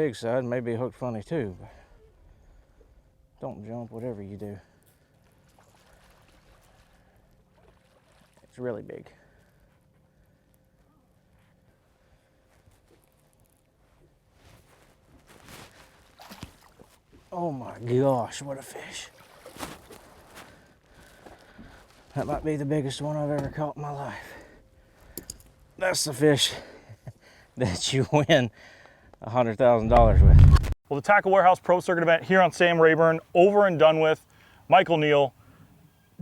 big side, maybe hooked funny too. But don't jump, whatever you do. It's really big. Oh my gosh, what a fish. That might be the biggest one I've ever caught in my life. That's the fish that you win $100,000 with. Well, the Tackle Warehouse Pro Circuit event here on Sam Rayburn, over and done with. Michael Neal,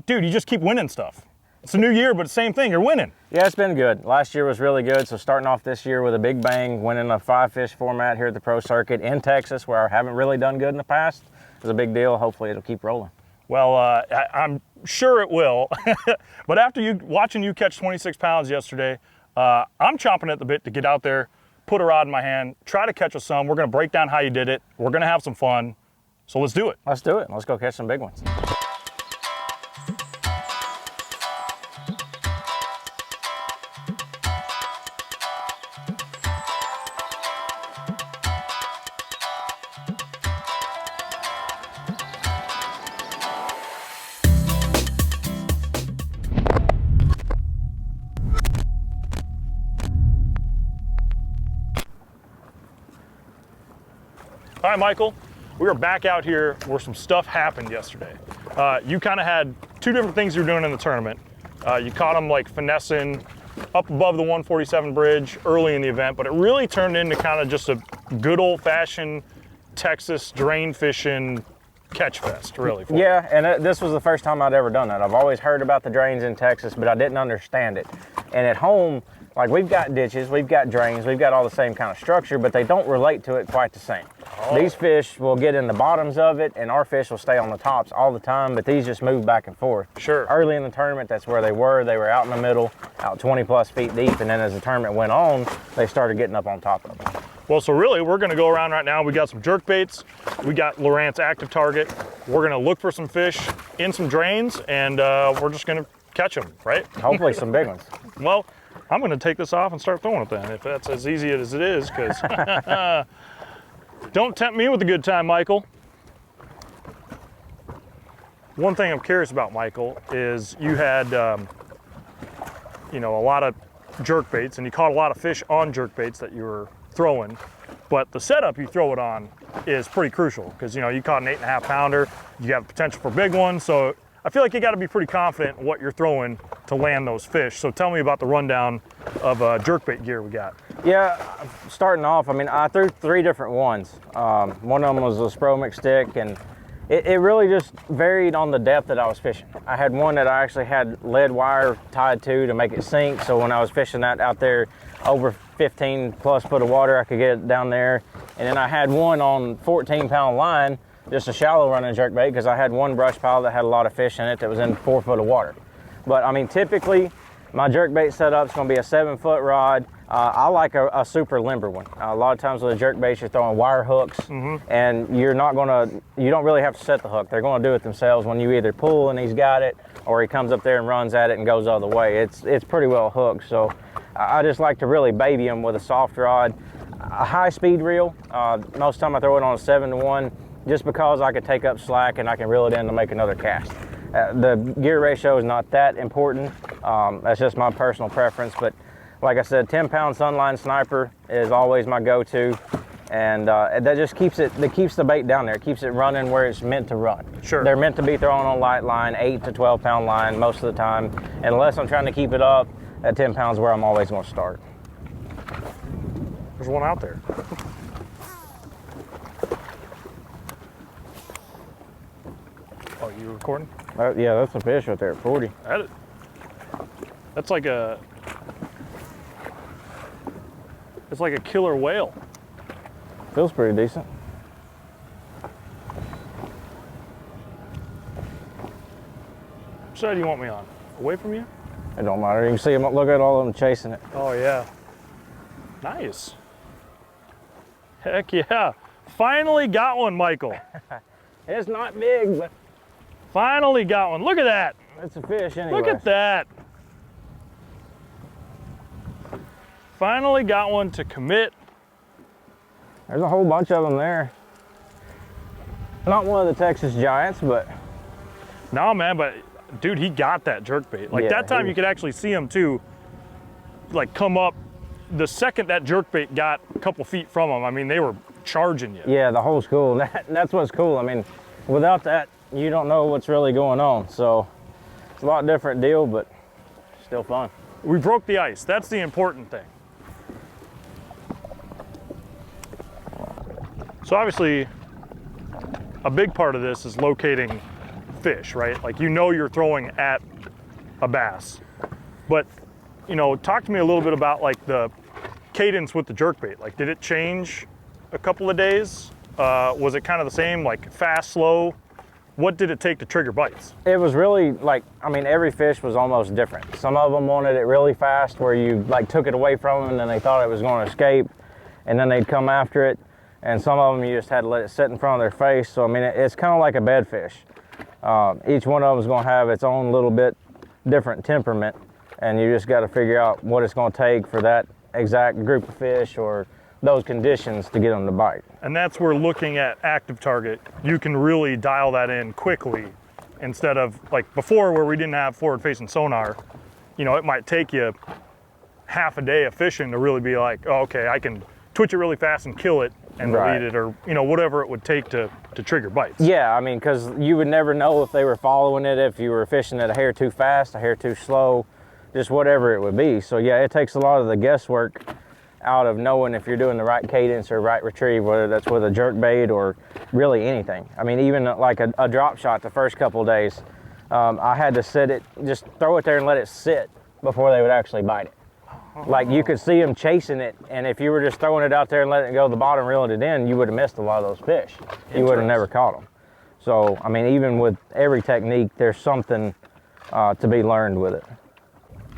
dude, you just keep winning stuff. It's a new year, but same thing, you're winning. Yeah, it's been good. Last year was really good, so starting off this year with a big bang, winning a 5-fish format here at the Pro Circuit in Texas, where I haven't really done good in the past, is a big deal. Hopefully it'll keep rolling. Well, I'm sure it will. But after watching you catch 26 pounds yesterday, I'm chomping at the bit to get out there, put a rod in my hand, try to catch a some. We're gonna break down how you did it. We're gonna have some fun. So let's do it. Let's do it. Let's go catch some big ones. All right, Michael, we are back out here where some stuff happened yesterday. You kind of had two different things you were doing in the tournament. You caught them like finessing up above the 147 bridge early in the event, but it really turned into kind of just a good old-fashioned Texas drain fishing catch fest, really. Yeah, and this was the first time I'd ever done that. I've always heard about the drains in Texas, but I didn't understand it. And at home, like, we've got ditches, we've got drains, we've got all the same kind of structure, but they don't relate to it quite the same. Oh. These fish will get in the bottoms of it, and our fish will stay on the tops all the time, but these just move back and forth. Sure. Early in the tournament, that's where they were. They were out in the middle, out 20+ feet deep, and then as the tournament went on, they started getting up on top of them. Well, so really, we're gonna go around right now. We got some jerk baits. We got Lowrance Active Target. We're gonna look for some fish in some drains, and we're just gonna catch them, right? Hopefully some big ones. Well, I'm gonna take this off and start throwing it then, if that's as easy as it is, because don't tempt me with a good time, Michael. One thing I'm curious about, Michael, is you had, you know, a lot of jerk baits, and you caught a lot of fish on jerk baits that you were throwing, but the setup you throw it on is pretty crucial, because, you know, you caught an 8.5 pounder, you have potential for big ones, so I feel like you got to be pretty confident in what you're throwing to land those fish. So tell me about the rundown of jerkbait gear we got. Yeah, starting off, I mean, I threw 3 different ones. One of them was a SPRO McStick, and it really just varied on the depth that I was fishing. I had one that I actually had lead wire tied to make it sink, so when I was fishing that out there over 15+ foot of water, I could get it down there. And then I had one on 14-pound line, just a shallow running jerkbait, because I had one brush pile that had a lot of fish in it that was in 4 foot of water. But I mean, typically my jerkbait setup is going to be a 7-foot rod. I like a super limber one. A lot of times with a jerkbait, you're throwing wire hooks, and you don't really have to set the hook. They're going to do it themselves when you either pull and he's got it, or he comes up there and runs at it and goes the other way. It's pretty well hooked. So I just like to really baby them with a soft rod. A high speed reel. Most of the time I throw it on a 7-to-1. Just because I could take up slack and I can reel it in to make another cast. The gear ratio is not that important. That's just my personal preference. But like I said, 10-pound Sunline Sniper is always my go-to. And that just keeps the bait down there. It keeps it running where it's meant to run. Sure. They're meant to be thrown on light line, 8 to 12-pound line most of the time. And unless I'm trying to keep it up, at 10 pounds where I'm always going to start. There's one out there. Oh, you recording? Yeah, that's a fish right there at 40. That's like a, it's like a killer whale. Feels pretty decent. Which side do you want me on? Away from you? It don't matter. You can see them. Look at all of them chasing it. Oh yeah. Nice. Heck yeah. Finally got one, Michael. It's not big, but finally got one. Look at that. It's a fish anyway. Look at that. Finally got one to commit. There's a whole bunch of them there. Not one of the Texas giants, but. No, man, but dude, he got that jerkbait. Like, Yeah, that time you could actually see him too, like, come up. The second that jerkbait got a couple feet from him, I mean, they were charging you. Yeah, the whole school. That's what's cool. I mean, without that, you don't know what's really going on. So it's a lot different deal, but still fun. We broke the ice. That's the important thing. So obviously, a big part of this is locating fish, right? Like, you know you're throwing at a bass. But, you know, talk to me a little bit about like the cadence with the jerkbait. Like, did it change a couple of days? Was it kind of the same, like fast, slow? What did it take to trigger bites? It was really like, I mean, every fish was almost different. Some of them wanted it really fast where you like took it away from them and then they thought it was going to escape and then they'd come after it. And some of them you just had to let it sit in front of their face. So, I mean, it's kind of like a bedfish. Each one of them is going to have its own little bit different temperament, and you just got to figure out what it's going to take for that exact group of fish or those conditions to get them to bite. And that's where looking at active target, you can really dial that in quickly instead of like before where we didn't have forward-facing sonar. You know, it might take you half a day of fishing to really be like, oh, okay, I can twitch it really fast and kill it and Right. delete it, or, you know, whatever it would take to trigger bites. Yeah, I mean, because you would never know if they were following it, if you were fishing it a hair too fast, a hair too slow, just whatever it would be. So yeah, it takes a lot of the guesswork out of knowing if you're doing the right cadence or right retrieve, whether that's with a jerk bait or really anything. I mean, even like a drop shot the first couple of days, I had to sit it, just throw it there and let it sit before they would actually bite it. Like, you could see them chasing it, and if you were just throwing it out there and letting it go to the bottom, reeling it in, you would have missed a lot of those fish. You would have never caught them. So, I mean, even with every technique, there's something to be learned with it.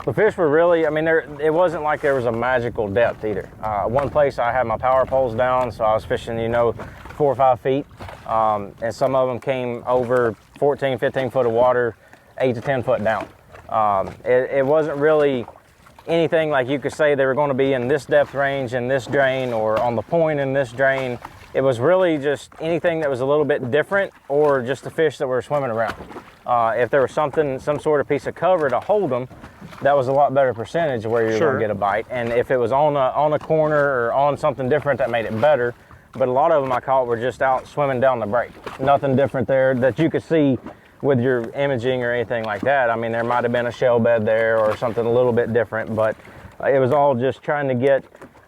The fish were really, I mean, it wasn't like there was a magical depth either. One place I had my power poles down, so I was fishing, you know, 4 or 5 feet, and some of them came over 14, 15 foot of water, 8 to 10 foot down. It wasn't really anything like you could say they were going to be in this depth range in this drain or on the point in this drain. It was really just anything that was a little bit different or just the fish that were swimming around. If there was something, some sort of piece of cover to hold them, that was a lot better percentage where you're going to get a bite. And if it was on a corner or on something different, that made it better. But a lot of them I caught were just out swimming down the break. Nothing different there that you could see with your imaging or anything like that. I mean, there might have been a shell bed there or something a little bit different, but it was all just trying to get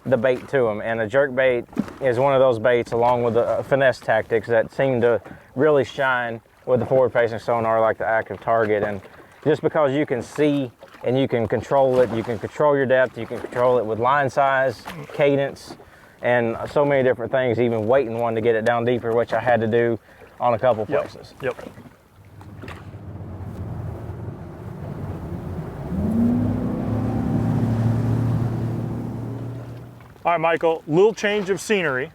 the bait to them. And a jerk bait is one of those baits, along with the finesse tactics, that seem to really shine with the forward-facing sonar like the active target. And just because you can see and you can control it, you can control your depth, you can control it with line size, cadence, and so many different things, even weighting one to get it down deeper, which I had to do on a couple places. Yep. All right, Michael, little change of scenery.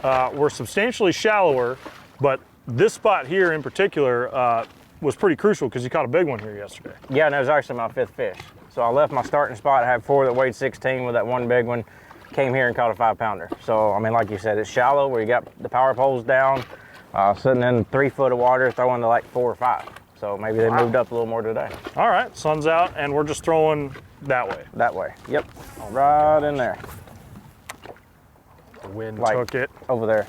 We're substantially shallower, but this spot here in particular was pretty crucial because you caught a big one here yesterday. Yeah, and it was actually my 5th fish. So I left my starting spot. I had 4 that weighed 16 with that one big one. Came here and caught a 5-pounder. So, I mean, like you said, it's shallow where you got the power poles down, sitting in 3 foot of water, throwing to like 4 or 5. So maybe they moved up a little more today. All right, sun's out and we're just throwing that way. That way, yep, right in there. The wind Like took it. over there.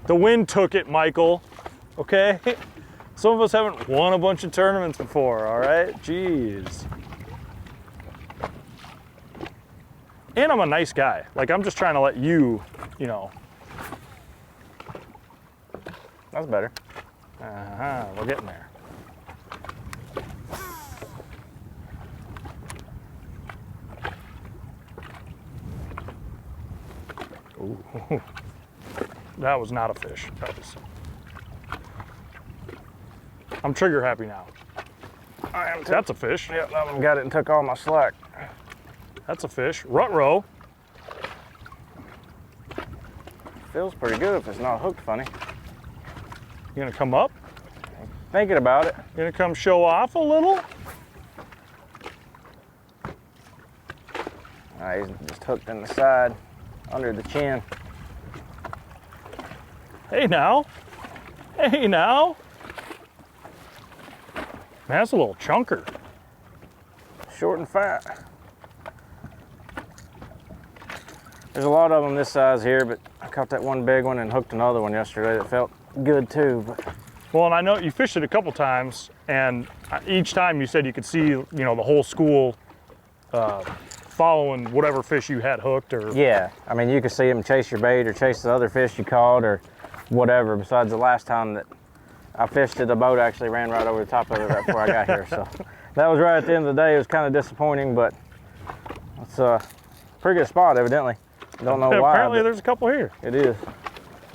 The wind took it, Michael, okay? Some of us haven't won a bunch of tournaments before, all right? Jeez. And I'm a nice guy. Like, I'm just trying to let you, you know. That's better. We're getting there. Ooh. That was not a fish. That was... I'm trigger happy now. I am too. That's a fish. Yep, that one got it and took all my slack. That's a fish. Rut row. Feels pretty good if it's not hooked funny. You gonna come up? Thinking about it. You gonna come show off a little? He's just hooked in the side, under the chin. Hey now. Hey now. Man, that's a little chunker. Short and fat. There's a lot of them this size here, but I caught that one big one and hooked another one yesterday that felt good too. But well, and I know you fished it a couple times, and each time you said you could see, you know, the whole school following whatever fish you had hooked, or yeah, I mean, you could see them chase your bait or chase the other fish you caught or whatever. Besides the last time that I fished it, the boat actually ran right over the top of it right before I got here. So that was right at the end of the day. It was kind of disappointing, but it's a pretty good spot evidently. Don't know why. Apparently there's a couple here. It is.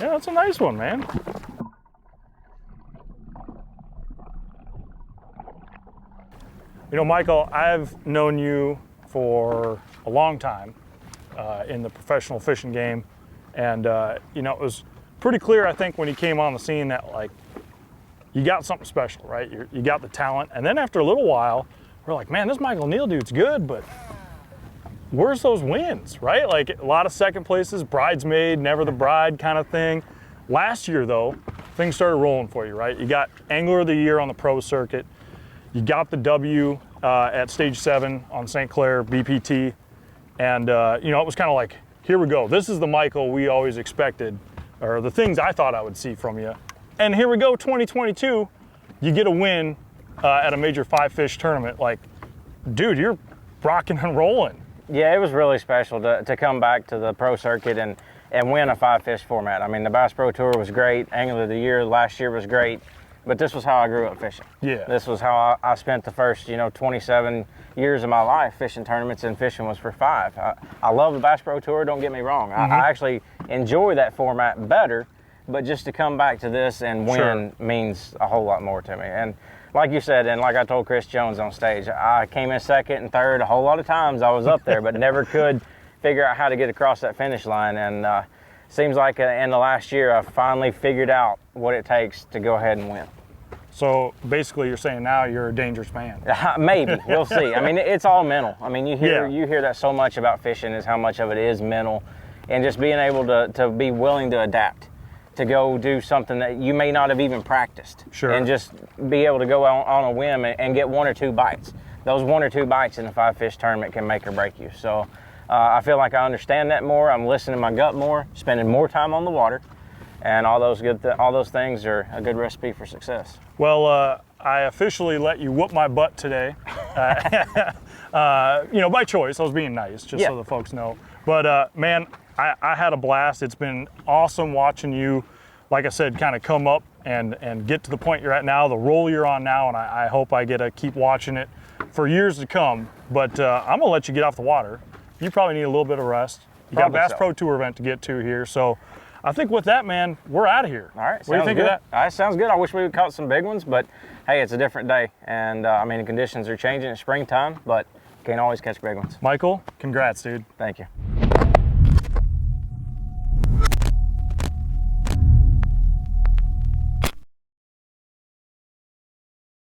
Yeah, that's a nice one, man. You know, Michael, I've known you for a long time in the professional fishing game. And, you know, it was pretty clear, I think, when you came on the scene that, like, you got something special, right? You got the talent. And then after a little while, we're like, man, this Michael Neal dude's good, but where's those wins, right? Like a lot of second places, bridesmaid, never the bride kind of thing. Last year, though, things started rolling for you, right? You got Angler of the Year on the pro circuit. You got the W at Stage 7 on St. Clair BPT. And, you know, it was kind of like, here we go. This is the Michael we always expected, or the things I thought I would see from you. And here we go, 2022, you get a win at a major 5-fish tournament. Like, dude, you're rocking and rolling. Yeah, it was really special to come back to the pro circuit and win a 5-fish format. I mean, the Bass Pro Tour was great. Angler of the Year last year was great, but this was how I grew up fishing. Yeah. This was how I spent the first, you know, 27 years of my life fishing tournaments, and fishing was for 5. I love the Bass Pro Tour, don't get me wrong. I actually enjoy that format better, but just to come back to this and win means a whole lot more to me. And like you said, and like I told Chris Jones on stage, I came in second and third a whole lot of times. I was up there, but never could figure out how to get across that finish line. And seems like in the last year, I've finally figured out what it takes to go ahead and win. So basically you're saying now you're a dangerous man. Maybe, we'll see. I mean, it's all mental. I mean, you hear that so much about fishing, is how much of it is mental, and just being able to be willing to adapt, to go do something that you may not have even practiced. Sure. And just be able to go on a whim and get 1 or 2 bites. Those 1 or 2 bites in a 5-fish tournament can make or break you. So I feel like I understand that more. I'm listening to my gut more, spending more time on the water, and all those things are a good recipe for success. Well, I officially let you whoop my butt today. You know, by choice. I was being nice, just so the folks know. But man, I had a blast. It's been awesome watching you, like I said, kind of come up and get to the point you're at now, the role you're on now, and I hope I get to keep watching it for years to come. But I'm gonna let you get off the water. You probably need a little bit of rest. You got a Bass Pro Tour event to get to here, so I think with that, man, we're out of here. All right, what do you think of that? All right, sounds good. I wish we would caught some big ones, but hey, it's a different day, and I mean, the conditions are changing. It's springtime, but can't always catch big ones. Michael, congrats, dude. Thank you.